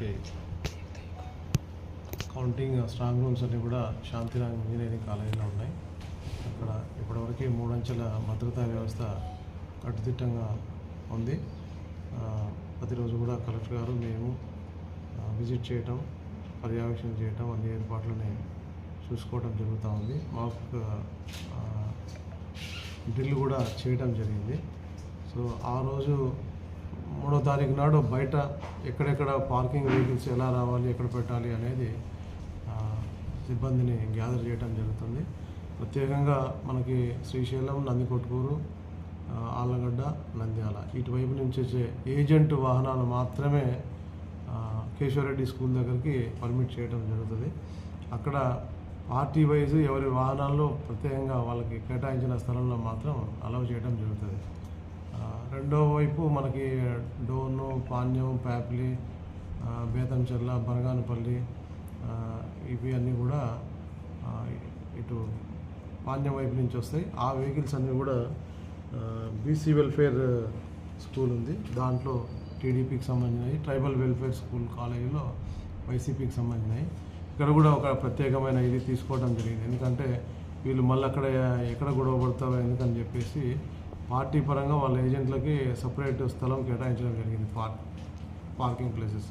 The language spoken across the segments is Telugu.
మనకి కౌంటింగ్ స్ట్రాంగ్ రూమ్స్ అన్నీ కూడా శాంతిరామ్ ఇంజనీరింగ్ కాలేజీలో ఉన్నాయి. అక్కడ ఇప్పటివరకు 3 అంచెల భద్రతా వ్యవస్థ కట్టుదిట్టంగా ఉంది. ప్రతిరోజు కూడా కలెక్టర్ గారు మేము విజిట్ చేయటం, పర్యవేక్షణ చేయటం, అన్ని ఏర్పాట్లని చూసుకోవడం జరుగుతూ ఉంది. మాకు డ్రిల్ కూడా చేయడం జరిగింది. సో ఆ రోజు 3వ తారీఖు నాడు బయట ఎక్కడెక్కడ పార్కింగ్ వెహికల్స్ ఎలా రావాలి, ఎక్కడ పెట్టాలి అనేది సిబ్బందిని గ్యాదర్ చేయడం జరుగుతుంది. ప్రత్యేకంగా మనకి శ్రీశైలం, నందికొట్కూరు, ఆళ్ళగడ్డ, నంద్యాల ఇటువైపు నుంచి వచ్చే ఏజెంట్ వాహనాలు మాత్రమే కేశవరెడ్డి స్కూల్ దగ్గరికి పర్మిట్ చేయడం జరుగుతుంది. అక్కడ పార్టీ వైజ్ ఎవరి వాహనాల్లో ప్రత్యేకంగా వాళ్ళకి కేటాయించిన స్థలంలో మాత్రం అలౌ చేయడం జరుగుతుంది. రెండో వైపు మనకి డోను, పాణ్యం, ప్యాప్లి, బేతంచెర్ల, బనగానపల్లి ఇవి అన్నీ కూడా ఇటు పాణ్యం వైపు నుంచి వస్తాయి. ఆ వెహికల్స్ అన్నీ కూడా బీసీ వెల్ఫేర్ స్కూల్ ఉంది, దాంట్లో టీడీపీకి సంబంధించినవి, ట్రైబల్ వెల్ఫేర్ స్కూల్ కాలేజీలో వైసీపీకి సంబంధించినవి. ఇక్కడ కూడా ఒక ప్రత్యేకమైన ఇది తీసుకోవడం జరిగింది. ఎందుకంటే వీళ్ళు మళ్ళీ అక్కడ ఎక్కడ గొడవ పడతారో ఎందుకని చెప్పేసి పార్టీ పరంగా వాళ్ళ ఏజెంట్లకి సపరేట్ స్థలం కేటాయించడం జరిగింది, పార్కింగ్ ప్లేసెస్.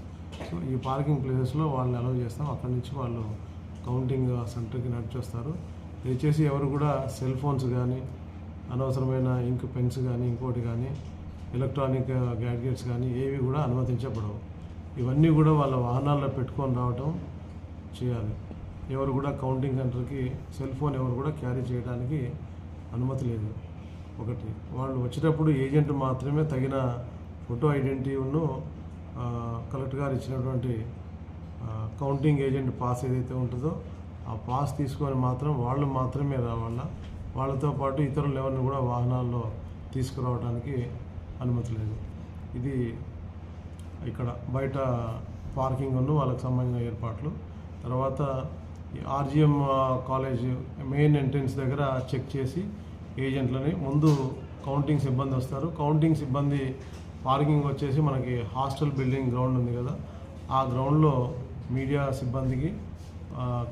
సో ఈ పార్కింగ్ ప్లేసెస్లో వాళ్ళని అలౌ చేస్తాం. అక్కడి నుంచి వాళ్ళు కౌంటింగ్ సెంటర్కి నడిచొస్తారు. దయచేసి ఎవరు కూడా సెల్ ఫోన్స్ కానీ, అనవసరమైన ఇంక్ పెన్స్ కానీ, ఇంకోటి కానీ, ఎలక్ట్రానిక్ గ్యాడ్జెట్స్ కానీ ఏవి కూడా అనుమతించబడవు. ఇవన్నీ కూడా వాళ్ళ వాహనాల్లో పెట్టుకొని రావటం చేయాలి. ఎవరు కూడా కౌంటింగ్ సెంటర్కి సెల్ ఫోన్ ఎవరు కూడా క్యారీ చేయడానికి అనుమతి లేదు. ఒకటి, వాళ్ళు వచ్చేటప్పుడు ఏజెంట్ మాత్రమే తగిన ఫోటో ఐడెంటిటీను కలెక్టర్ గారు ఇచ్చినటువంటి కౌంటింగ్ ఏజెంట్ పాస్ ఏదైతే ఉంటుందో ఆ పాస్ తీసుకొని మాత్రం వాళ్ళు మాత్రమే రావాలా. వాళ్ళతో పాటు ఇతరులు ఎవరిని కూడా వాహనాల్లో తీసుకురావడానికి అనుమతి లేదు. ఇది ఇక్కడ బయట పార్కింగ్ వాళ్ళకి సంబంధించిన ఏర్పాట్లు. తర్వాత ఆర్జీఎం కాలేజ్ మెయిన్ ఎంట్రన్స్ దగ్గర చెక్ చేసి ఏజెంట్లని ముందు కౌంటింగ్ సిబ్బంది వస్తారు. కౌంటింగ్ సిబ్బంది పార్కింగ్ వచ్చేసి మనకి హాస్టల్ బిల్డింగ్ గ్రౌండ్ ఉంది కదా, ఆ గ్రౌండ్లో మీడియా సిబ్బందికి,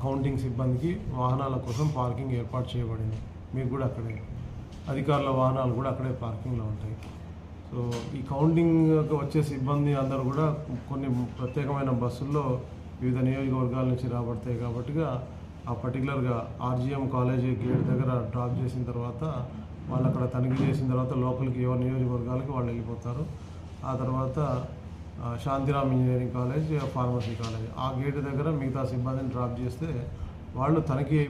కౌంటింగ్ సిబ్బందికి వాహనాల కోసం పార్కింగ్ ఏర్పాటు చేయబడింది. మీకు కూడా అక్కడే అధికారుల వాహనాలు కూడా అక్కడే పార్కింగ్లో ఉంటాయి. సో ఈ కౌంటింగ్కి వచ్చే సిబ్బంది అందరూ కూడా కొన్ని ప్రత్యేకమైన బస్సుల్లో వివిధ నియోజకవర్గాల నుంచి రాబడతాయి కాబట్టిగా ఆ పర్టికులర్గా ఆర్జీఎం కాలేజీ గేట్ దగ్గర డ్రాప్ చేసిన తర్వాత వాళ్ళు అక్కడ తనిఖీ చేసిన తర్వాత లోపలికి ఎవరి నియోజకవర్గాలకి వాళ్ళు వెళ్ళిపోతారు. ఆ తర్వాత Shantiram engineering college, pharmacy college ఆ గేట్ దగ్గర మిగతా సిబ్బందిని డ్రాప్ చేస్తే వాళ్ళు తనిఖీ